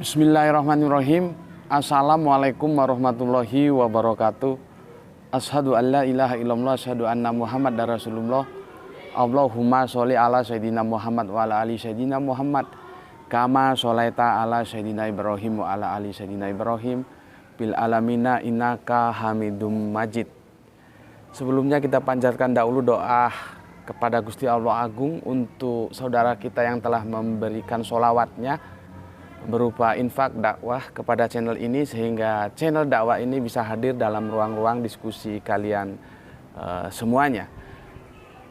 Bismillahirrahmanirrahim. Assalamualaikum warahmatullahi wabarakatuh. Asyhadu an la ilaha illallah, asyhadu anna Muhammad Rasulullah. Allahumma sholli ala sayyidina Muhammad wa ala ali sayyidina Muhammad. Kama sholaita ala sayyidina Ibrahim wa ala ali sayyidina Ibrahim bil alamina innaka Hamidum Majid. Sebelumnya kita panjatkan dahulu doa kepada Gusti Allah Agung untuk saudara kita yang telah memberikan sholawatnya berupa infak dakwah kepada channel ini, sehingga channel dakwah ini bisa hadir dalam ruang-ruang diskusi kalian semuanya.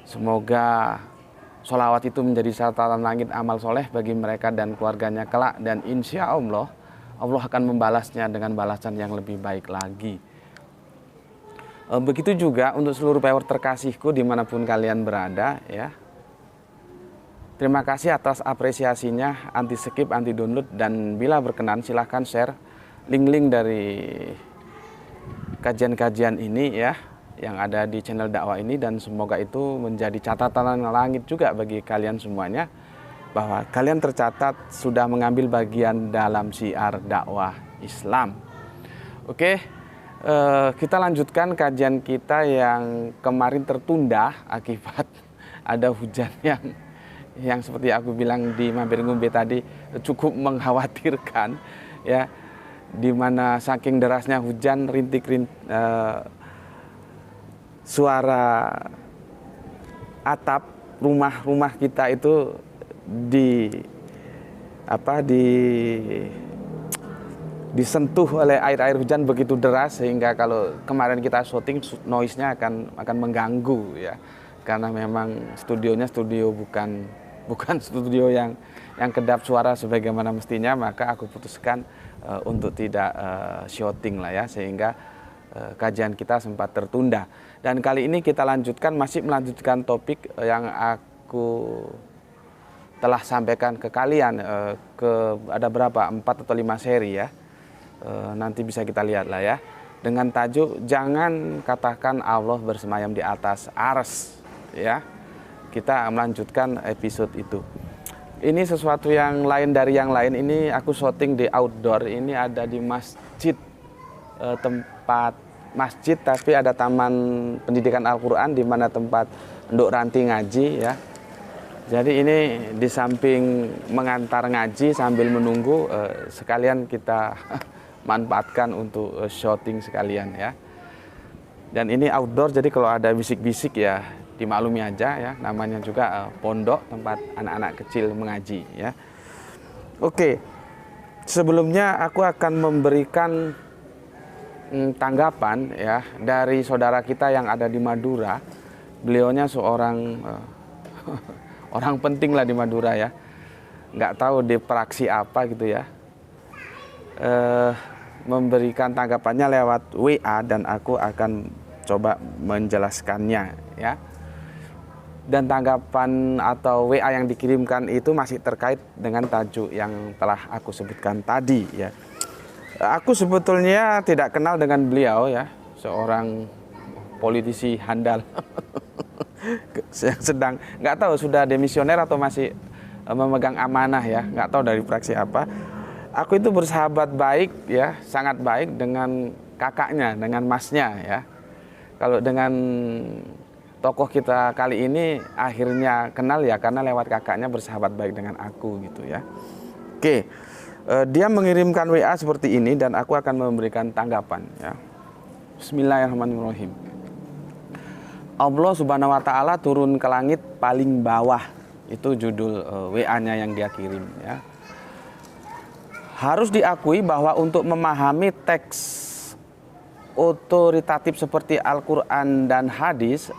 Semoga sholawat itu menjadi catatan langit amal soleh bagi mereka dan keluarganya kelak, dan insya Allah Allah akan membalasnya dengan balasan yang lebih baik lagi. Begitu juga untuk seluruh viewer terkasihku dimanapun kalian berada ya. Terima kasih atas apresiasinya, anti skip, anti download, dan bila berkenan silahkan share link-link dari kajian-kajian ini ya yang ada di channel dakwah ini, dan semoga itu menjadi catatan langit juga bagi kalian semuanya bahwa kalian tercatat sudah mengambil bagian dalam syiar dakwah Islam. Oke, kita lanjutkan kajian kita yang kemarin tertunda akibat ada hujan yang seperti aku bilang di mampir ngombe tadi cukup mengkhawatirkan ya, dimana saking derasnya hujan suara atap rumah-rumah kita itu disentuh oleh air hujan begitu deras, sehingga kalau kemarin kita syuting noise-nya akan mengganggu ya, karena memang studionya bukan studio yang kedap suara sebagaimana mestinya, maka aku putuskan untuk tidak syuting lah ya, sehingga kajian kita sempat tertunda. Dan kali ini kita masih melanjutkan topik yang aku telah sampaikan ke kalian ada berapa, 4 atau 5 seri ya, nanti bisa kita lihat lah ya, dengan tajuk jangan katakan Allah bersemayam di atas ars ya. Kita melanjutkan episode itu. Ini sesuatu yang lain dari yang lain. Ini aku syuting di outdoor. Ini ada di masjid, tempat masjid tapi ada taman pendidikan Al-Quran di mana tempat Nduk Ranti ngaji ya. Jadi ini di samping mengantar ngaji sambil menunggu, sekalian kita manfaatkan untuk syuting sekalian ya. Dan ini outdoor, jadi kalau ada bisik-bisik ya dimaklumi aja ya, namanya juga pondok tempat anak-anak kecil mengaji ya. Oke, sebelumnya aku akan memberikan tanggapan ya dari saudara kita yang ada di Madura. Beliaunya seorang orang penting lah di Madura ya, nggak tahu di praksi apa gitu ya, memberikan tanggapannya lewat WA dan aku akan coba menjelaskannya ya. Dan tanggapan atau WA yang dikirimkan itu masih terkait dengan tajuk yang telah aku sebutkan tadi ya. Aku sebetulnya tidak kenal dengan beliau ya, seorang politisi handal yang sedang nggak tahu sudah demisioner atau masih memegang amanah ya, nggak tahu dari fraksi apa. Aku itu bersahabat baik ya, sangat baik dengan kakaknya, dengan masnya ya. Kalau dengan tokoh kita kali ini akhirnya kenal ya karena lewat kakaknya bersahabat baik dengan aku gitu ya. Oke, dia mengirimkan WA seperti ini dan aku akan memberikan tanggapan ya. Bismillahirrahmanirrahim. Allah Subhanahu wa Ta'ala turun ke langit paling bawah, itu judul WA-nya yang dia kirim ya. Harus diakui bahwa untuk memahami teks otoritatif seperti Al-Quran dan hadis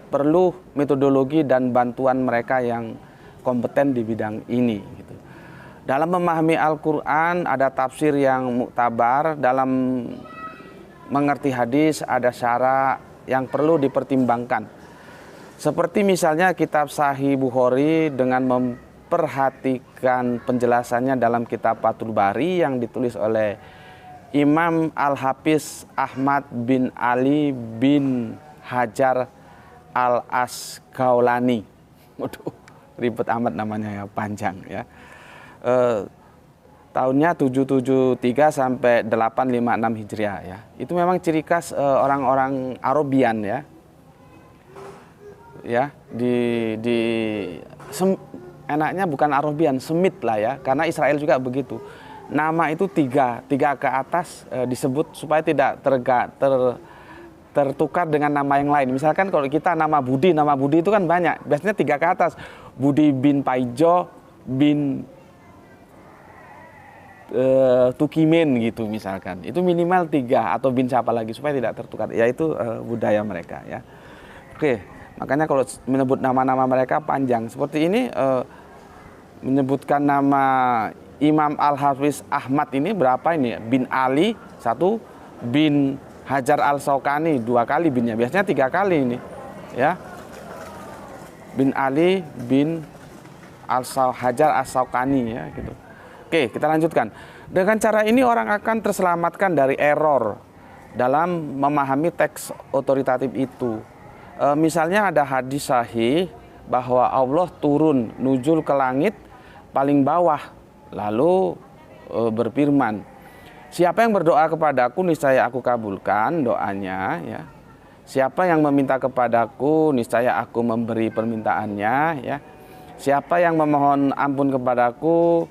perlu metodologi dan bantuan mereka yang kompeten di bidang ini gitu. Dalam memahami Al-Quran ada tafsir yang muktabar, dalam mengerti hadis ada syara yang perlu dipertimbangkan. Seperti misalnya kitab Sahih Bukhari dengan memperhatikan penjelasannya dalam kitab Fathul Bari yang ditulis oleh Imam Al-Hafiz Ahmad bin Ali bin Hajar Al-Asqalani. Waduh, ribet amat namanya ya, panjang ya. tahunnya 773 sampai 856 Hijriah ya. Itu memang ciri khas orang-orang Arabian ya. Ya, enaknya bukan Arabian, Semit lah ya, karena Israel juga begitu. Nama itu tiga ke atas disebut supaya tidak tertukar dengan nama yang lain. Misalkan kalau kita nama Budi itu kan banyak, biasanya 3 ke atas. Budi bin Paijo bin Tukimin gitu misalkan. Itu minimal 3 atau bin siapa lagi supaya tidak tertukar. Ya itu budaya mereka ya. Oke. Makanya kalau menyebut nama-nama mereka panjang. Seperti ini menyebutkan nama Imam Al-Hafiz Ahmad ini berapa ini? Bin Ali 1, bin Hajar Al-Syaukani 2 kali binnya. Biasanya 3 kali ini. Ya. Bin Ali bin Hajar Al-Syaukani ya gitu. Oke, kita lanjutkan. Dengan cara ini orang akan terselamatkan dari error dalam memahami teks otoritatif itu. Misalnya ada hadis sahih bahwa Allah turun nuzul ke langit paling bawah lalu berfirman, siapa yang berdoa kepadaku niscaya aku kabulkan doanya ya. Siapa yang meminta kepadaku niscaya aku memberi permintaannya ya. Siapa yang memohon ampun kepadaku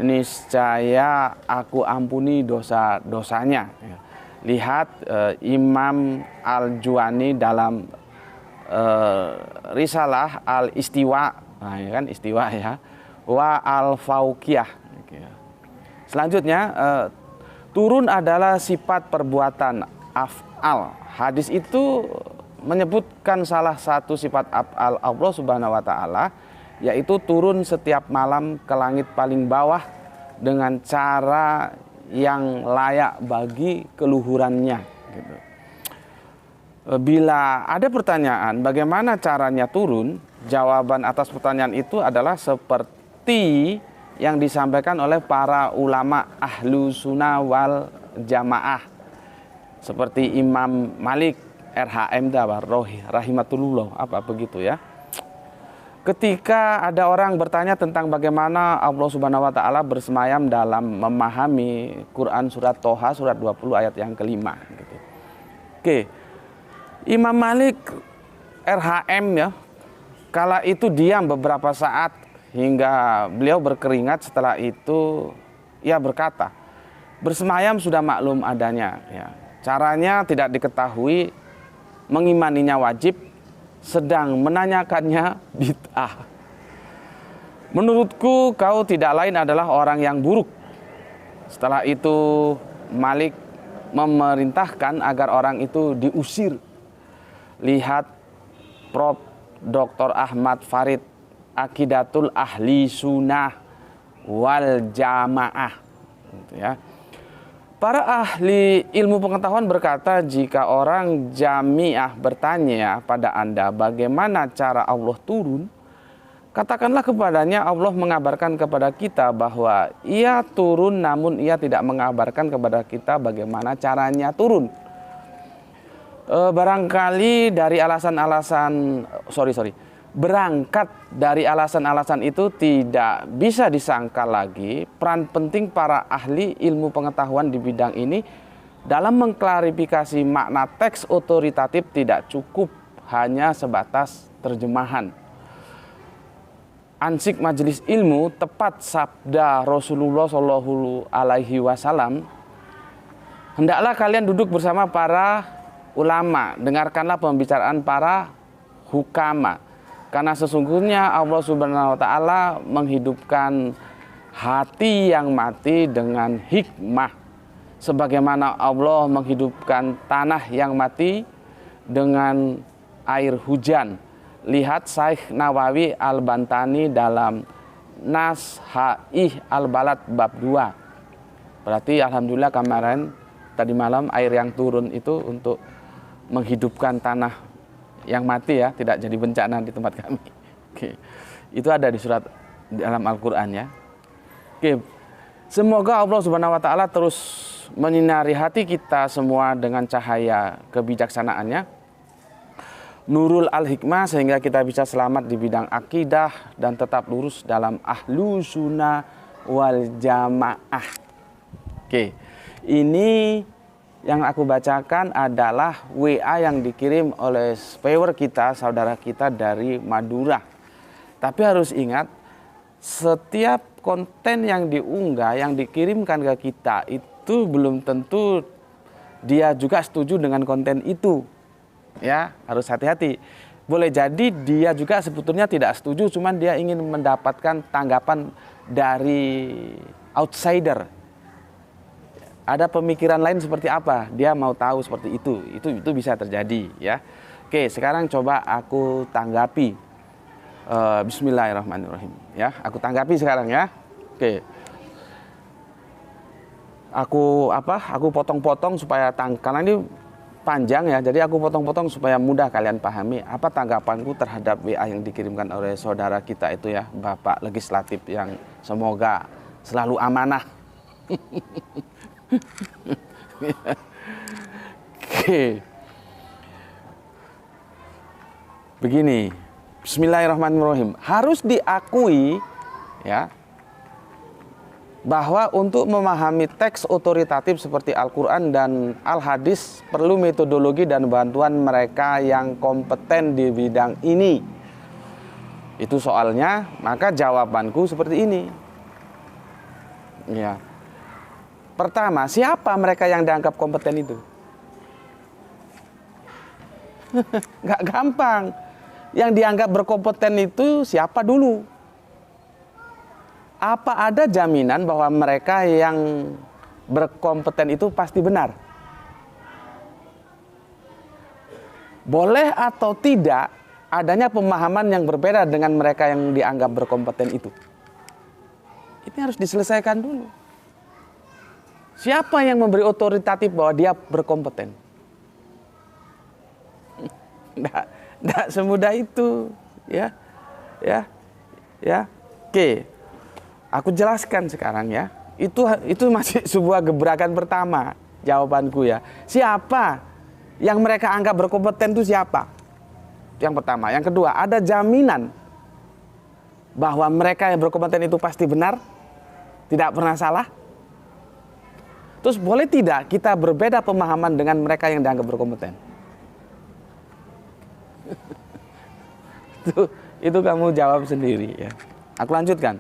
niscaya aku ampuni dosa-dosanya ya. Lihat Imam Al-Juwani dalam Risalah Al-Istiwa, nah, ya kan istiwa ya, wa Al-Fauqiyah. Selanjutnya turun adalah sifat perbuatan af'al. Hadis itu menyebutkan salah satu sifat af'al Allah Subhanahu wa taala, yaitu turun setiap malam ke langit paling bawah dengan cara yang layak bagi keluhurannya gitu. Bila ada pertanyaan bagaimana caranya turun, jawaban atas pertanyaan itu adalah seperti yang disampaikan oleh para ulama ahlu sunnah wal jamaah seperti Imam Malik RHM rahimatullah apa begitu ya. Ketika ada orang bertanya tentang bagaimana Allah Subhanahu wa taala bersemayam dalam memahami Quran surat Toha surat 20 ayat yang kelima gitu. Oke. Imam Malik RHM ya, kala itu diam beberapa saat hingga beliau berkeringat. Setelah itu ia berkata, bersemayam sudah maklum adanya ya. Caranya tidak diketahui, mengimaninya wajib, sedang menanyakannya bid'ah. Menurutku kau tidak lain adalah orang yang buruk. Setelah itu Malik memerintahkan agar orang itu diusir. Lihat Prof. Dr. Ahmad Farid Aqidatul Ahli Sunnah wal Jamaah gitu ya. Para ahli ilmu pengetahuan berkata, jika orang jamiah bertanya pada Anda bagaimana cara Allah turun, katakanlah kepadanya Allah mengabarkan kepada kita bahwa ia turun, namun ia tidak mengabarkan kepada kita bagaimana caranya turun. Barangkali dari berangkat dari alasan-alasan itu tidak bisa disangkal lagi peran penting para ahli ilmu pengetahuan di bidang ini dalam mengklarifikasi makna teks otoritatif tidak cukup hanya sebatas terjemahan. Ansik Majelis Ilmu tepat sabda Rasulullah Shallallahu Alaihi Wasallam, hendaklah kalian duduk bersama para ulama, dengarkanlah pembicaraan para hukama, karena sesungguhnya Allah Subhanahu wa taala menghidupkan hati yang mati dengan hikmah, sebagaimana Allah menghidupkan tanah yang mati dengan air hujan. Lihat Syekh Nawawi Al-Bantani dalam Nashaih Al-Balad bab 2. Berarti alhamdulillah kemarin tadi malam air yang turun itu untuk menghidupkan tanah yang mati ya, tidak jadi bencana di tempat kami. Oke. Itu ada di surat dalam Al-Qur'an ya. Oke. Semoga Allah Subhanahu wa taala terus menyinari hati kita semua dengan cahaya kebijaksanaannya, Nurul Al-Hikmah, sehingga kita bisa selamat di bidang akidah dan tetap lurus dalam ahlu sunnah wal jamaah. Oke, ini yang aku bacakan adalah WA yang dikirim oleh viewer kita, saudara kita dari Madura. Tapi harus ingat, setiap konten yang diunggah, yang dikirimkan ke kita itu belum tentu dia juga setuju dengan konten itu. Ya, harus hati-hati. Boleh jadi dia juga sebetulnya tidak setuju, cuman dia ingin mendapatkan tanggapan dari outsider. Ada pemikiran lain seperti apa, dia mau tahu seperti itu. Itu bisa terjadi, ya. Oke, sekarang coba aku tanggapi. Bismillahirrahmanirrahim. Ya, aku tanggapi sekarang ya. Oke. Aku potong-potong supaya karena ini panjang ya, jadi aku potong-potong supaya mudah kalian pahami apa tanggapanku terhadap WA yang dikirimkan oleh saudara kita itu ya, Bapak Legislatif yang semoga selalu amanah. Oke. Begini, Bismillahirrahmanirrahim. Harus diakui ya, bahwa untuk memahami teks otoritatif seperti Al-Quran dan Al-Hadis perlu metodologi dan bantuan mereka yang kompeten di bidang ini. Itu soalnya, maka jawabanku seperti ini. Ya. Pertama, siapa mereka yang dianggap kompeten itu? Nggak gampang. Yang dianggap berkompeten itu siapa dulu? Apa ada jaminan bahwa mereka yang berkompeten itu pasti benar? Boleh atau tidak adanya pemahaman yang berbeda dengan mereka yang dianggap berkompeten itu? Ini harus diselesaikan dulu. Siapa yang memberi otoritatif bahwa dia berkompeten? Nggak semudah itu, ya. Oke. Aku jelaskan sekarang ya. Itu masih sebuah gebrakan pertama jawabanku ya. Siapa yang mereka anggap berkompeten itu siapa? Yang pertama. Yang kedua, ada jaminan bahwa mereka yang berkompeten itu pasti benar? Tidak pernah salah? Terus boleh tidak kita berbeda pemahaman dengan mereka yang dianggap berkompeten? Itu kamu jawab sendiri ya. Aku lanjutkan.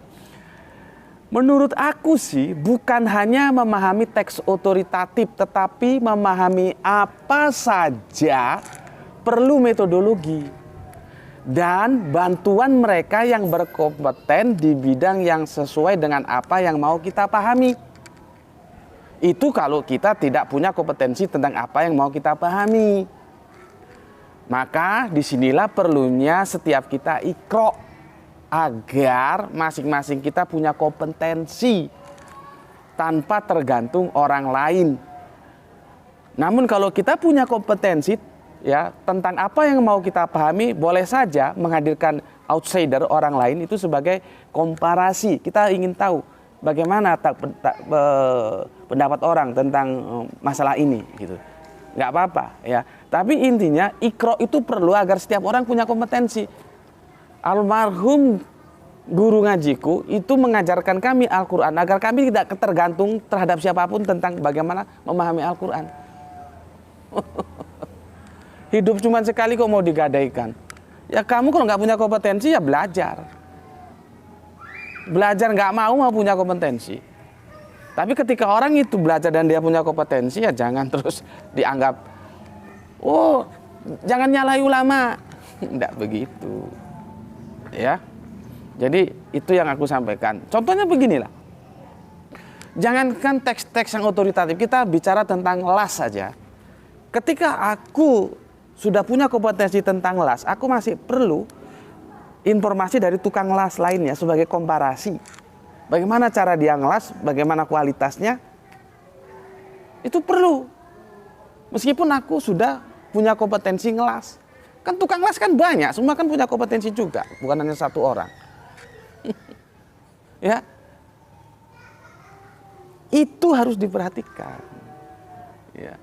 Menurut aku sih bukan hanya memahami teks otoritatif, tetapi memahami apa saja perlu metodologi dan bantuan mereka yang berkompeten di bidang yang sesuai dengan apa yang mau kita pahami. Itu kalau kita tidak punya kompetensi tentang apa yang mau kita pahami. Maka disinilah perlunya setiap kita iqra, agar masing-masing kita punya kompetensi tanpa tergantung orang lain. Namun kalau kita punya kompetensi ya tentang apa yang mau kita pahami, boleh saja menghadirkan outsider orang lain itu sebagai komparasi. Kita ingin tahu bagaimana pendapat orang tentang masalah ini gitu. Nggak apa-apa ya. Tapi intinya iqra itu perlu agar setiap orang punya kompetensi. Almarhum guru ngajiku itu mengajarkan kami Al-Quran agar kami tidak tergantung terhadap siapapun tentang bagaimana memahami Al-Quran. Hidup cuma sekali kok mau digadaikan. Ya kamu kalau nggak punya kompetensi ya belajar. Belajar nggak mau punya kompetensi. Tapi ketika orang itu belajar dan dia punya kompetensi ya jangan terus dianggap, oh jangan nyalahi ulama. Nggak begitu. Ya, jadi itu yang aku sampaikan. Contohnya beginilah, jangankan teks-teks yang otoritatif, kita bicara tentang las saja. Ketika aku sudah punya kompetensi tentang las, aku masih perlu informasi dari tukang las lainnya sebagai komparasi. Bagaimana cara dia ngelas, bagaimana kualitasnya, itu perlu. Meskipun aku sudah punya kompetensi ngelas. Kan tukang las kan banyak, semua kan punya kompetensi juga, bukan hanya satu orang. Ya, itu harus diperhatikan. Ya.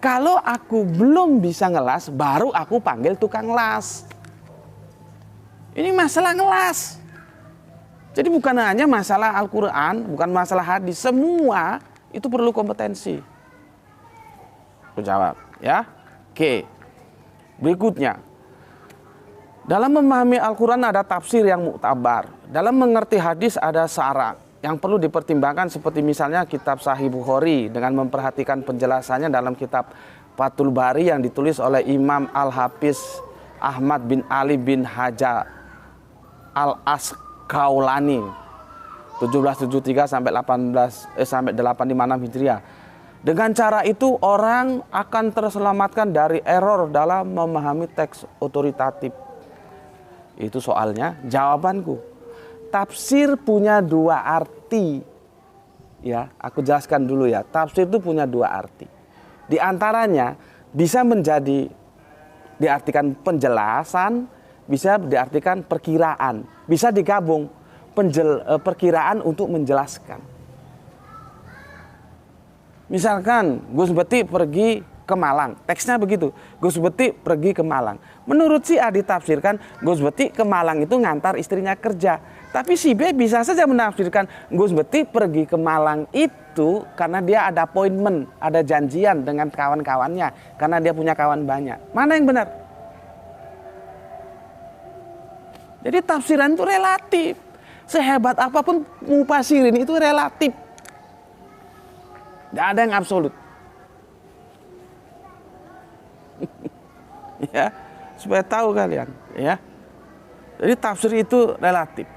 Kalau aku belum bisa ngelas, baru aku panggil tukang las. Ini masalah ngelas. Jadi bukan hanya masalah Al-Quran, bukan masalah hadis, semua itu perlu kompetensi. Aku jawab, ya. Oke. Berikutnya, dalam memahami Al-Quran ada tafsir yang muktabar. Dalam mengerti hadis ada syarat yang perlu dipertimbangkan, seperti misalnya kitab Sahih Bukhari dengan memperhatikan penjelasannya dalam kitab Fathul Bari yang ditulis oleh Imam Al-Hafiz Ahmad bin Ali bin Hajar Al-Asqalani 1773 sampai 856 Hijriah. Dengan cara itu orang akan terselamatkan dari error dalam memahami teks otoritatif. Itu soalnya. Jawabanku, tafsir punya dua arti. Ya, aku jelaskan dulu ya. Tafsir itu punya dua arti. Di antaranya bisa menjadi diartikan penjelasan, bisa diartikan perkiraan, bisa digabung perkiraan untuk menjelaskan. Misalkan Gus Beti pergi ke Malang, teksnya begitu, Gus Beti pergi ke Malang. Menurut si A ditafsirkan Gus Beti ke Malang itu ngantar istrinya kerja. Tapi si B bisa saja menafsirkan Gus Beti pergi ke Malang itu karena dia ada appointment, ada janjian dengan kawan-kawannya, karena dia punya kawan banyak. Mana yang benar? Jadi tafsiran itu relatif. Sehebat apapun mufasirin itu relatif. Tidak ada yang absolut. Ya, supaya tahu kalian, ya. Jadi tafsir itu relatif,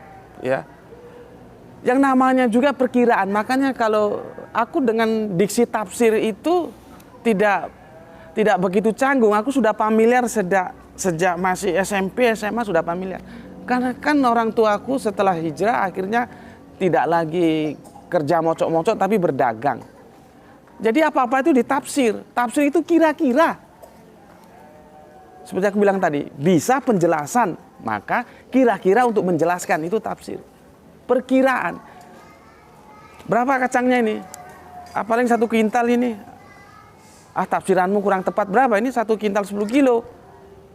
ya. Yang namanya juga perkiraan. Makanya kalau aku dengan diksi tafsir itu tidak begitu canggung. Aku sudah familiar sejak masih SMP, SMA sudah familiar. Karena kan orang tuaku setelah hijrah akhirnya tidak lagi kerja mocok-mocok tapi berdagang. Jadi apa-apa itu ditafsir. Tafsir itu kira-kira. Seperti aku bilang tadi, bisa penjelasan, maka kira-kira untuk menjelaskan itu tafsir. Perkiraan. Berapa kacangnya ini? Paling 1 kintal ini. Tafsiranmu kurang tepat. Berapa? Ini 1 kintal 10 kilo.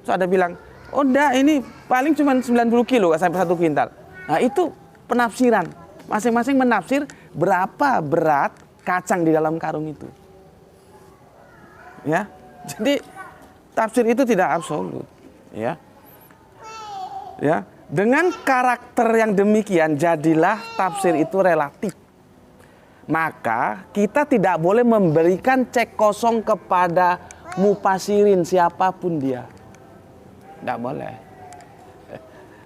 Terus ada bilang, oh enggak, ini paling cuma 90 kilo sampai 1 kintal. Nah itu penafsiran. Masing-masing menafsir berapa berat kacang di dalam karung itu. Ya. Jadi tafsir itu tidak absolut, ya. Ya, dengan karakter yang demikian jadilah tafsir itu relatif. Maka kita tidak boleh memberikan cek kosong kepada mufasirin siapapun dia. Tidak boleh.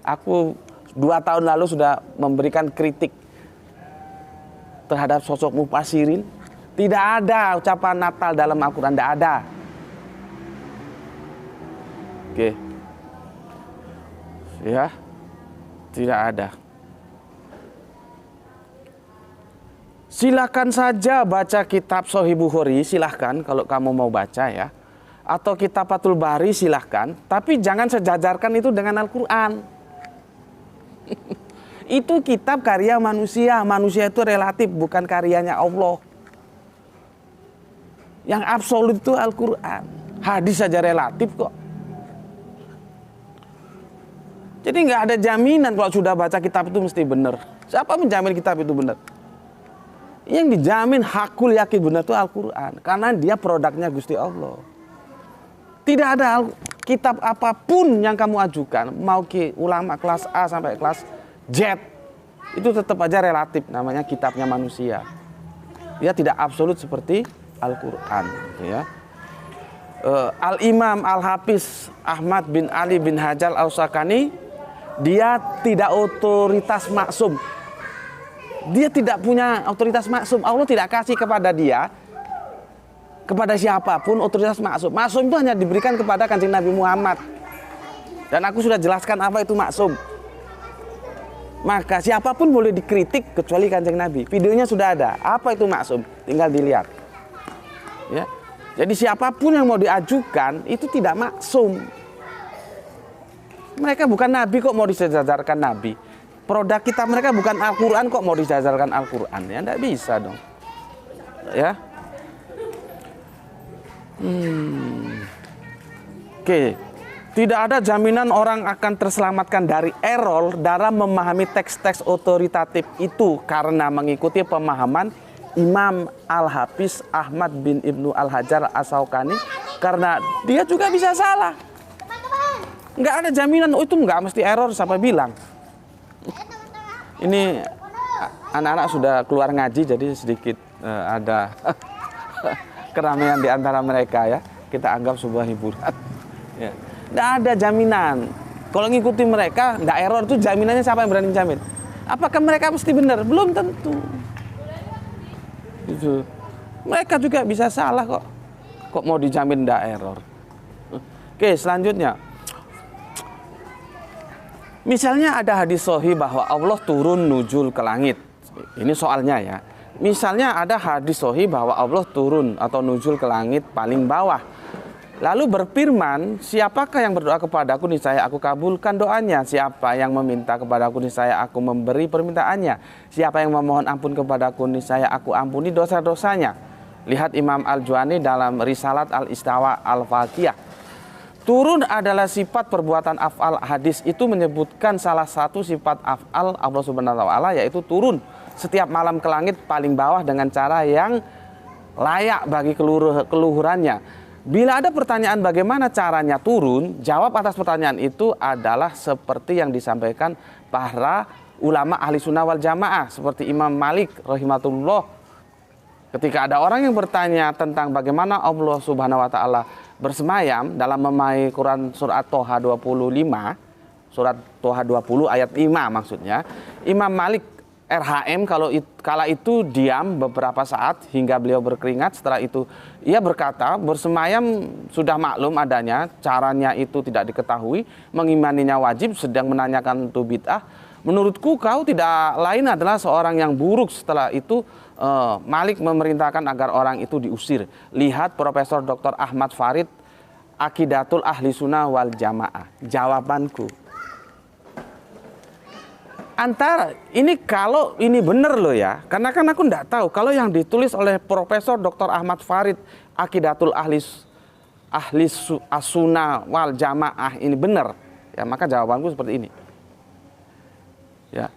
Aku 2 tahun lalu sudah memberikan kritik terhadap sosok mufasirin. Tidak ada ucapan Natal dalam Al-Quran, tidak ada. Oke. Ya. Tidak ada. Silakan saja baca kitab Sahih Bukhari, silahkan kalau kamu mau baca ya. Atau kitab Fathul Bari silahkan. Tapi jangan sejajarkan itu dengan Al-Quran. Itu kitab karya manusia. Manusia itu relatif, bukan karyanya Allah. Yang absolut itu Al-Quran. Hadis saja relatif kok. Jadi nggak ada jaminan kalau sudah baca kitab itu mesti benar. Siapa menjamin kitab itu benar? Yang dijamin hakul yakin benar itu Al-Quran. Karena dia produknya Gusti Allah. Tidak ada kitab apapun yang kamu ajukan, mau ke ulama kelas A sampai kelas Z, itu tetap aja relatif, namanya kitabnya manusia. Dia tidak absolut seperti Al-Quran, gitu ya. Al-Imam Al-Hafiz Ahmad bin Ali bin Hajar Al-Asqalani, dia tidak otoritas maksum. Dia tidak punya otoritas maksum. Allah tidak kasih kepada dia, kepada siapapun otoritas maksum. Maksum itu hanya diberikan kepada Kanjeng Nabi Muhammad. Dan aku sudah jelaskan apa itu maksum. Maka siapapun boleh dikritik kecuali Kanjeng Nabi. Videonya sudah ada. Apa itu maksum? Tinggal dilihat. Ya. Jadi siapapun yang mau diajukan itu tidak maksum. Mereka bukan Nabi kok mau disejajarkan Nabi. Produk kita mereka bukan Al-Quran kok mau disejajarkan Al-Quran. Ya tidak bisa dong. Ya. Oke. Tidak ada jaminan orang akan terselamatkan dari error dalam memahami teks-teks otoritatif itu karena mengikuti pemahaman Imam Al-Hafiz Ahmad bin Ibnu Al-Hajar As-Syaukani, karena dia juga bisa salah. Nggak ada jaminan, itu nggak mesti error, siapa bilang. Ini anak-anak sudah keluar ngaji, jadi sedikit ada keramaian di antara mereka ya. Kita anggap sebuah hiburan. Ya. Nggak ada jaminan. Kalau ngikuti mereka, nggak error, itu jaminannya siapa yang berani jamin? Apakah mereka pasti benar? Belum tentu. Itu. Mereka juga bisa salah kok. Kok mau dijamin nggak error? Oke, selanjutnya. Misalnya ada hadis sahih bahwa Allah turun nuzul ke langit. Ini soalnya ya. Misalnya ada hadis sahih bahwa Allah turun atau nuzul ke langit paling bawah. Lalu berfirman, siapakah yang berdoa kepadaku niscaya aku kabulkan doanya. Siapa yang meminta kepadaku niscaya aku memberi permintaannya. Siapa yang memohon ampun kepadaku niscaya aku ampuni dosa-dosanya. Lihat Imam Al-Juwani dalam Risalat Al-Istawa Al-Faqiyah. Turun adalah sifat perbuatan af'al. Hadis itu menyebutkan salah satu sifat af'al Allah Subhanahu wa taala, yaitu turun setiap malam ke langit paling bawah dengan cara yang layak bagi keluhurannya. Bila ada pertanyaan bagaimana caranya turun, jawab atas pertanyaan itu adalah seperti yang disampaikan para ulama ahli sunnah wal jamaah seperti Imam Malik rahimahullah. Ketika ada orang yang bertanya tentang bagaimana Allah Subhanahu wa taala bersemayam dalam memahami Quran surat Toha 25, surat Toha 20 ayat 5 maksudnya, Imam Malik RHM kala itu diam beberapa saat hingga beliau berkeringat. Setelah itu ia berkata, bersemayam sudah maklum adanya, caranya itu tidak diketahui, mengimaninya wajib, sedang menanyakan itu bid'ah. Menurutku kau tidak lain adalah seorang yang buruk. Setelah itu Malik memerintahkan agar orang itu diusir. Lihat Profesor Dr. Ahmad Farid, Aqidatul Ahli Sunnah wal Jamaah. Jawabanku, antara ini, kalau ini benar loh ya, karena kan aku enggak tahu kalau yang ditulis oleh Profesor Dr. Ahmad Farid Aqidatul Ahli Sunnah wal Jamaah ini benar ya, maka jawabanku seperti ini ya.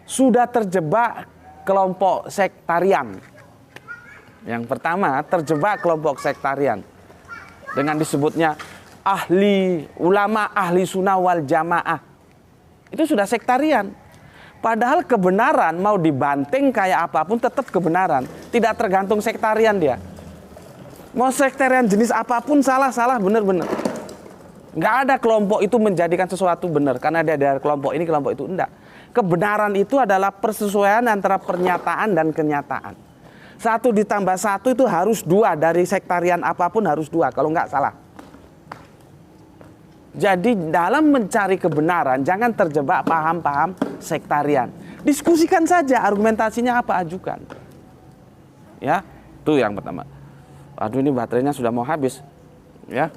Sudah terjebak kelompok sektarian. Yang pertama, terjebak kelompok sektarian dengan disebutnya ulama ahli sunnah wal jamaah. Itu sudah sektarian. Padahal kebenaran mau dibanting kayak apapun tetap kebenaran. Tidak tergantung sektarian dia. Mau sektarian jenis apapun salah benar-benar. Nggak ada kelompok itu menjadikan sesuatu benar. Karena dia dari kelompok ini, kelompok itu. Enggak. Kebenaran itu adalah persesuaian antara pernyataan dan kenyataan. 1 ditambah 1 itu harus 2. Dari sektarian apapun harus 2. Kalau nggak salah. Jadi dalam mencari kebenaran jangan terjebak paham-paham sektarian. Diskusikan saja, argumentasinya apa, ajukan. Ya, itu yang pertama. Aduh, ini baterainya sudah mau habis. Ya.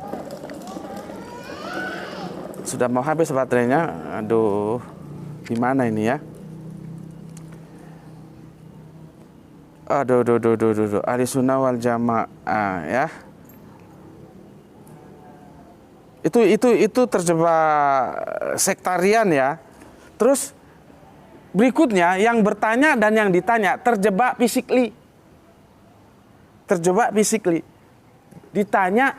Sudah mau habis baterainya. Aduh. Gimana ini ya? Aduh. Ahli sunnah wal jamaah ya. Itu terjebak sektarian ya. Terus berikutnya yang bertanya dan yang ditanya terjebak physically. Terjebak physically. Ditanya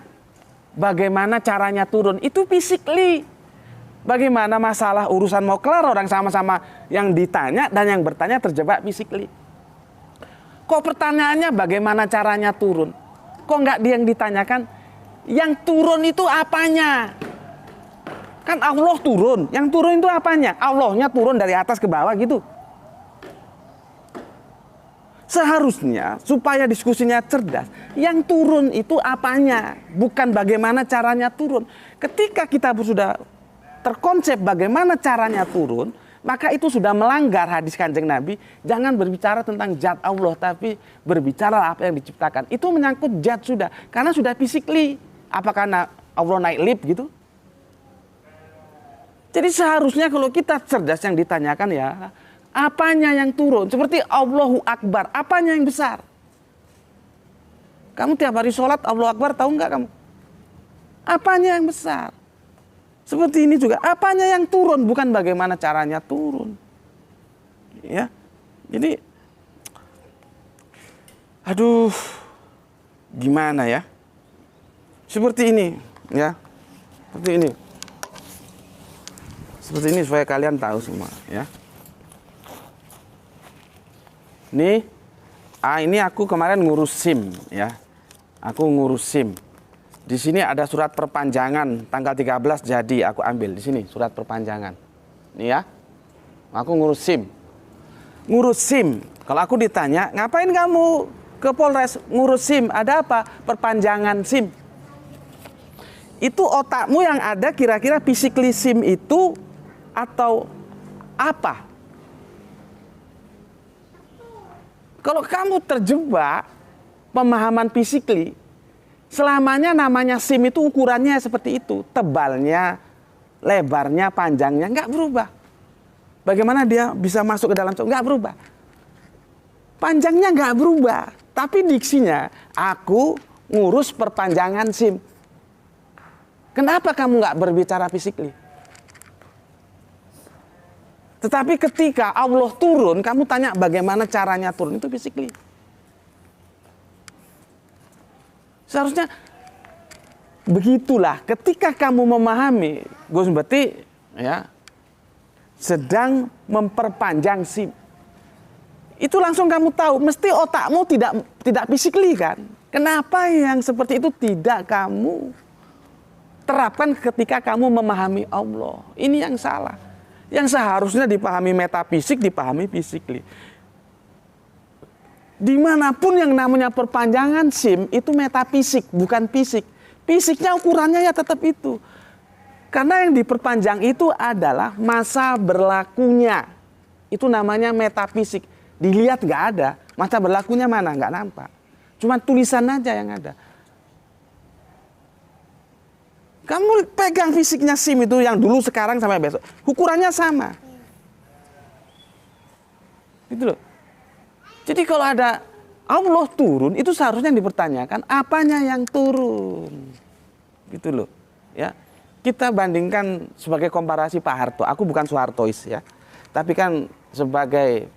bagaimana caranya turun, itu physically. Bagaimana masalah urusan mau kelar, orang sama-sama yang ditanya dan yang bertanya terjebak physically. Kok pertanyaannya bagaimana caranya turun? Kok nggak dia yang ditanyakan? Yang turun itu apanya? Kan Allah turun. Yang turun itu apanya? Allahnya turun dari atas ke bawah gitu. Seharusnya supaya diskusinya cerdas, yang turun itu apanya? Bukan bagaimana caranya turun. Ketika kita sudah terkonsep bagaimana caranya turun, maka itu sudah melanggar hadis Kanjeng Nabi. Jangan berbicara tentang zat Allah, tapi berbicara apa yang diciptakan. Itu menyangkut zat sudah, karena sudah physically. Apakah Allah naik lift gitu? Jadi seharusnya kalau kita cerdas yang ditanyakan ya, apanya yang turun? Seperti Allahu Akbar, apanya yang besar? Kamu tiap hari sholat Allahu Akbar, tahu nggak kamu? Apanya yang besar? Seperti ini juga, apanya yang turun, bukan bagaimana caranya turun. Ya, jadi, aduh, gimana ya? Seperti ini, ya, seperti ini. Seperti ini supaya kalian tahu semua, ya. Ini aku kemarin ngurus SIM, ya. Aku ngurus SIM. Di sini ada surat perpanjangan tanggal 13 jadi aku ambil di sini surat perpanjangan. Nih ya. Aku ngurus SIM. Ngurus SIM. Kalau aku ditanya, "Ngapain kamu ke Polres ngurus SIM? Ada apa?" Perpanjangan SIM. Itu otakmu yang ada kira-kira physically SIM itu atau apa? Kalau kamu terjebak pemahaman physically, selamanya namanya SIM itu ukurannya seperti itu. Tebalnya, lebarnya, panjangnya nggak berubah. Bagaimana dia bisa masuk ke dalam? Nggak berubah. Panjangnya nggak berubah. Tapi diksinya, aku ngurus perpanjangan SIM. Kenapa kamu nggak berbicara physically? Tetapi ketika Allah turun, kamu tanya bagaimana caranya turun, itu physically. Seharusnya begitulah ketika kamu memahami, Gus berarti ya sedang memperpanjang SIM. Itu langsung kamu tahu, mesti otakmu tidak physically kan? Kenapa yang seperti itu tidak kamu terapkan ketika kamu memahami Allah? Ini yang salah. Yang seharusnya dipahami metafisik, dipahami physically. Dimanapun yang namanya perpanjangan SIM itu metafisik, bukan fisik. Fisiknya ukurannya ya tetap itu. Karena yang diperpanjang itu adalah masa berlakunya. Itu namanya metafisik. Dilihat nggak ada, masa berlakunya mana? Nggak nampak. Cuma tulisan aja yang ada. Kamu pegang fisiknya SIM itu yang dulu, sekarang, sampai besok. Ukurannya sama. Gitu loh. Jadi kalau ada Allah turun, itu seharusnya dipertanyakan apanya yang turun. Gitu loh. Ya. Kita bandingkan sebagai komparasi Pak Harto. Aku bukan Soehartois ya. Tapi kan sebagai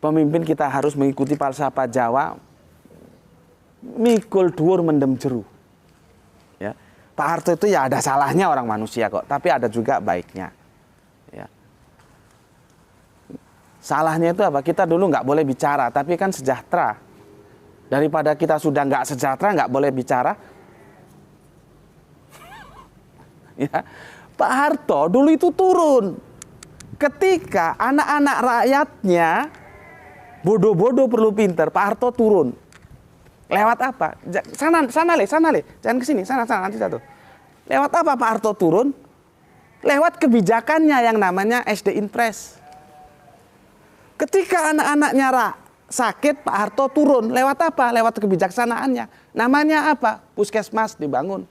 pemimpin kita harus mengikuti falsafah Jawa. Mikul dhuwur mendem jeru. Ya. Pak Harto itu ya ada salahnya orang manusia kok, tapi ada juga baiknya. Ya. Salahnya itu apa? Kita dulu nggak boleh bicara, tapi kan sejahtera. Daripada kita sudah nggak sejahtera, nggak boleh bicara. Ya, Pak Harto dulu itu turun. Ketika anak-anak rakyatnya bodoh-bodoh perlu pinter, Pak Harto turun. Lewat apa? Sana le. Jangan kesini, sana nanti satu. Lewat apa Pak Harto turun? Lewat kebijakannya yang namanya SD Impres. Ketika anak-anaknya sakit, Pak Harto turun. Lewat apa? Lewat kebijaksanaannya. Namanya apa? Puskesmas dibangun.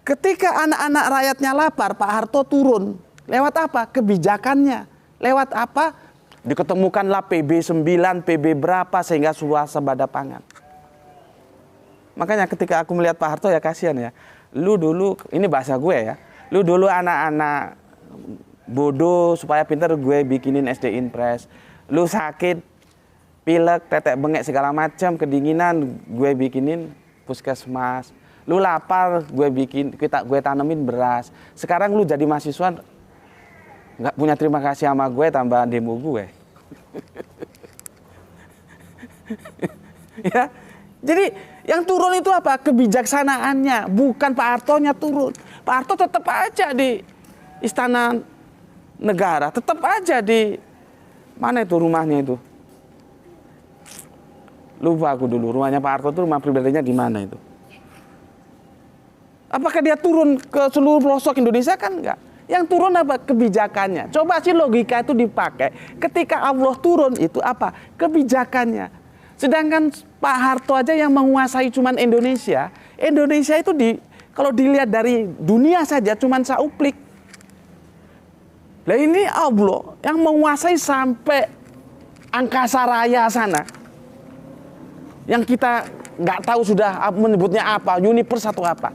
Ketika anak-anak rakyatnya lapar, Pak Harto turun. Lewat apa? Kebijakannya. Lewat apa? Diketemukanlah PB 9, PB berapa sehingga swasembada pangan. Makanya ketika aku melihat Pak Harto ya kasihan ya. Lu dulu, ini bahasa gue ya. Lu dulu anak-anak bodoh supaya pinter gue bikinin SD Impres. Lu sakit, pilek, tetek bengek segala macam, kedinginan gue bikinin puskesmas. Lu lapar, gue tanemin beras. Sekarang lu jadi mahasiswa nggak punya terima kasih sama gue, tambah demo gue. Ya, jadi yang turun itu apa? Kebijaksanaannya, bukan Pak Hartonya turun. Pak Harto tetap aja di Istana Negara, tetap aja di mana itu rumahnya itu? Lupa aku dulu, rumahnya Pak Harto itu rumah pribadinya di mana itu? Apakah dia turun ke seluruh pelosok Indonesia? Kan enggak. Yang turun apa? Kebijakannya. Coba sih logika itu dipakai. Ketika Allah turun itu apa? Kebijakannya. Sedangkan Pak Harto aja yang menguasai cuman Indonesia. Indonesia itu kalau dilihat dari dunia saja cuman sauplik. Nah ini Allah yang menguasai sampai angkasa raya sana. Yang kita nggak tahu sudah menyebutnya apa, universe atau apa.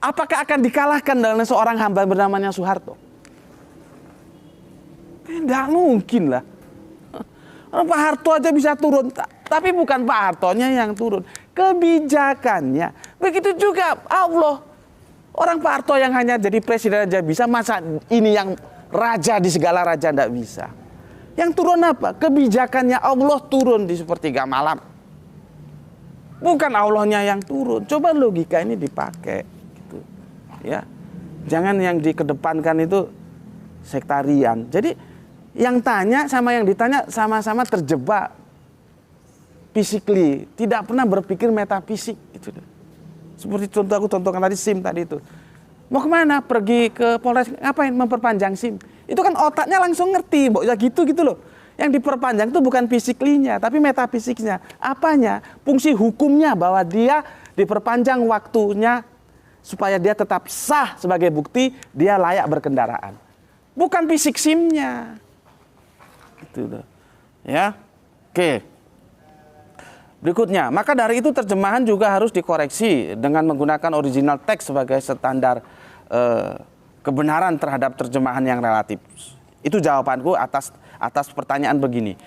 apakah akan dikalahkan oleh seorang hamba bernamanya Soeharto? Tidak mungkin lah. Pak Harto aja bisa turun, tapi bukan Pak Hartonya yang turun, kebijakannya. Begitu juga Allah. Orang Pak Harto yang hanya jadi presiden aja bisa, masa ini yang raja di segala raja tidak bisa? Yang turun apa? Kebijakannya Allah turun di sepertiga malam. Bukan Allahnya yang turun. Coba logika ini dipakai, gitu. Ya, jangan yang dikedepankan itu sektarian. Jadi yang tanya sama yang ditanya sama-sama terjebak physically, tidak pernah berpikir metafisik, gitu. Seperti contoh aku contohkan tadi SIM tadi itu. Mau kemana? Pergi ke Polres, ngapain? Memperpanjang SIM. Itu kan otaknya langsung ngerti, ya gitu loh. Yang diperpanjang itu bukan fisiklinya, tapi metafisiknya. Apanya? Fungsi hukumnya, bahwa dia diperpanjang waktunya supaya dia tetap sah sebagai bukti dia layak berkendaraan. Bukan fisik SIM-nya. Gitu loh. Ya. Oke. Berikutnya, maka dari itu terjemahan juga harus dikoreksi dengan menggunakan original text sebagai standar kebenaran terhadap terjemahan yang relatif. Itu jawabanku atas pertanyaan begini.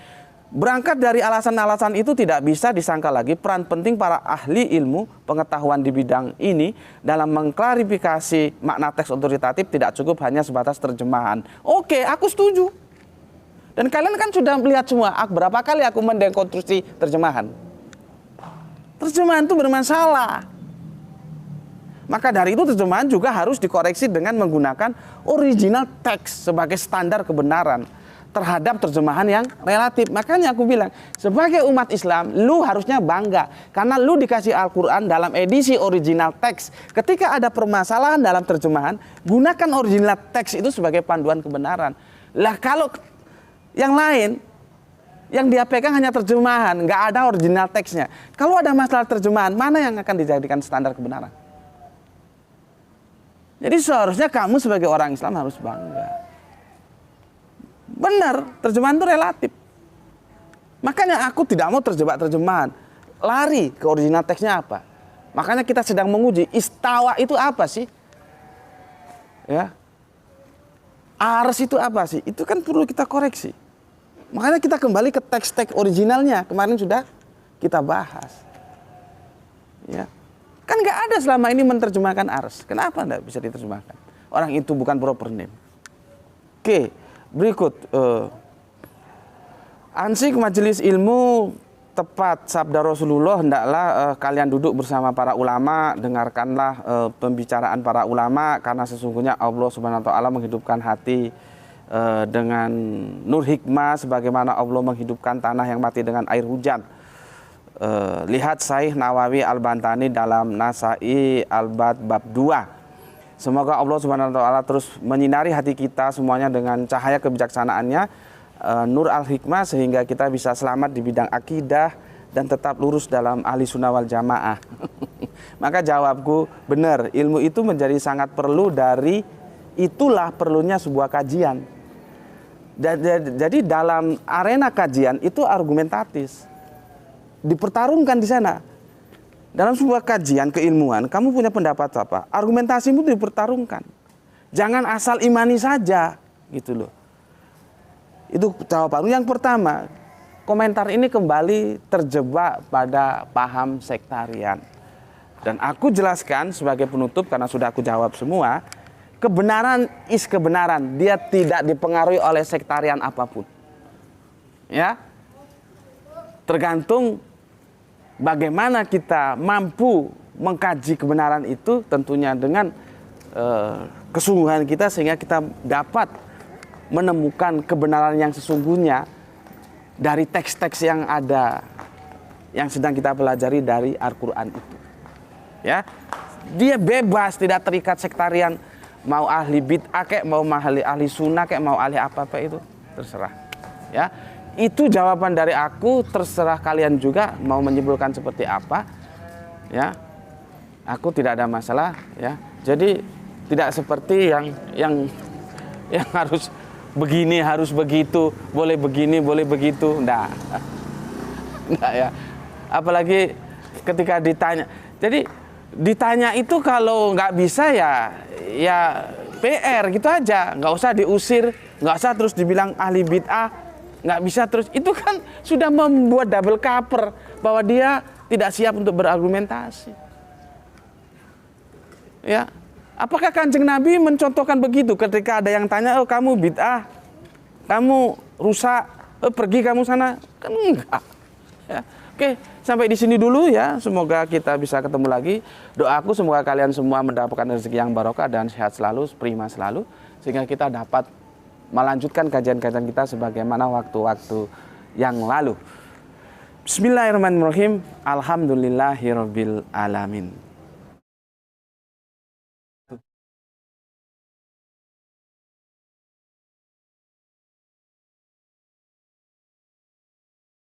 Berangkat dari alasan-alasan itu tidak bisa disangka lagi peran penting para ahli ilmu pengetahuan di bidang ini dalam mengklarifikasi makna teks otoritatif tidak cukup hanya sebatas terjemahan. Oke, aku setuju. Dan kalian kan sudah melihat semua, berapa kali aku mendekonstruksi terjemahan. Terjemahan itu bermasalah. Maka dari itu terjemahan juga harus dikoreksi dengan menggunakan original text sebagai standar kebenaran terhadap terjemahan yang relatif. Makanya aku bilang, sebagai umat Islam, lu harusnya bangga. Karena lu dikasih Al-Quran dalam edisi original text. Ketika ada permasalahan dalam terjemahan, gunakan original text itu sebagai panduan kebenaran. Lah kalau yang lain, yang dia pegang hanya terjemahan, nggak ada original teksnya. Kalau ada masalah terjemahan, mana yang akan dijadikan standar kebenaran? Jadi seharusnya kamu sebagai orang Islam harus bangga. Benar, terjemahan itu relatif. Makanya aku tidak mau terjebak terjemahan. Lari ke original teksnya apa? Makanya kita sedang menguji istawa itu apa sih? Ya. Ars itu apa sih? Itu kan perlu kita koreksi. Makanya kita kembali ke teks-teks originalnya. Kemarin sudah kita bahas. Ya. Kan nggak ada selama ini menerjemahkan ars. Kenapa nggak bisa diterjemahkan? Orang itu bukan proper name. Oke, berikut. Ansik majelis ilmu tepat sabda Rasulullah, hendaklah kalian duduk bersama para ulama, dengarkanlah pembicaraan para ulama, karena sesungguhnya Allah Subhanahu wa taala menghidupkan hati dengan nur hikmah sebagaimana Allah menghidupkan tanah yang mati dengan air hujan. Lihat Syekh Nawawi Al-Bantani dalam Nasai Al-Bad bab 2. Semoga Allah Subhanahu wa taala terus menyinari hati kita semuanya dengan cahaya kebijaksanaannya, nur al-hikmah, sehingga kita bisa selamat di bidang akidah dan tetap lurus dalam ahli sunnah wal jamaah. Maka jawabku benar, ilmu itu menjadi sangat perlu, dari itulah perlunya sebuah kajian. Jadi dalam arena kajian itu argumentatif, dipertarungkan di sana. Dalam sebuah kajian keilmuan, kamu punya pendapat apa? Argumentasimu dipertarungkan. Jangan asal imani saja, gitu loh. Itu jawaban yang pertama. Komentar ini kembali terjebak pada paham sektarian. Dan aku jelaskan sebagai penutup, karena sudah aku jawab semua. Kebenaran is kebenaran, dia tidak dipengaruhi oleh sektarian apapun. Ya, tergantung bagaimana kita mampu mengkaji kebenaran itu, tentunya dengan kesungguhan kita, sehingga kita dapat menemukan kebenaran yang sesungguhnya dari teks-teks yang ada, yang sedang kita pelajari dari Al-Quran itu. Ya, dia bebas, tidak terikat sektarian. Mau ahli bid'ah kek, mau ahli sunnah kek, mau ahli apa-apa, itu terserah. Ya, itu jawaban dari aku, terserah kalian juga mau menyimpulkan seperti apa. Ya, aku tidak ada masalah. Ya, jadi tidak seperti yang harus begini, harus begitu, boleh begini, boleh begitu. Enggak ya. Apalagi ketika ditanya. Jadi ditanya itu kalau nggak bisa ya PR gitu aja, nggak usah diusir, nggak usah terus dibilang ahli bid'ah, nggak bisa terus, itu kan sudah membuat double cover bahwa dia tidak siap untuk berargumentasi. Ya, apakah Kanjeng Nabi mencontohkan begitu ketika ada yang tanya, oh kamu bid'ah, kamu rusak, pergi kamu sana? Kan enggak. Ya. Oke, sampai di sini dulu ya. Semoga kita bisa ketemu lagi. Doaku semoga kalian semua mendapatkan rezeki yang barokah dan sehat selalu, prima selalu, sehingga kita dapat melanjutkan kajian-kajian kita sebagaimana waktu-waktu yang lalu. Bismillahirrahmanirrahim. Alhamdulillahirabbil alamin.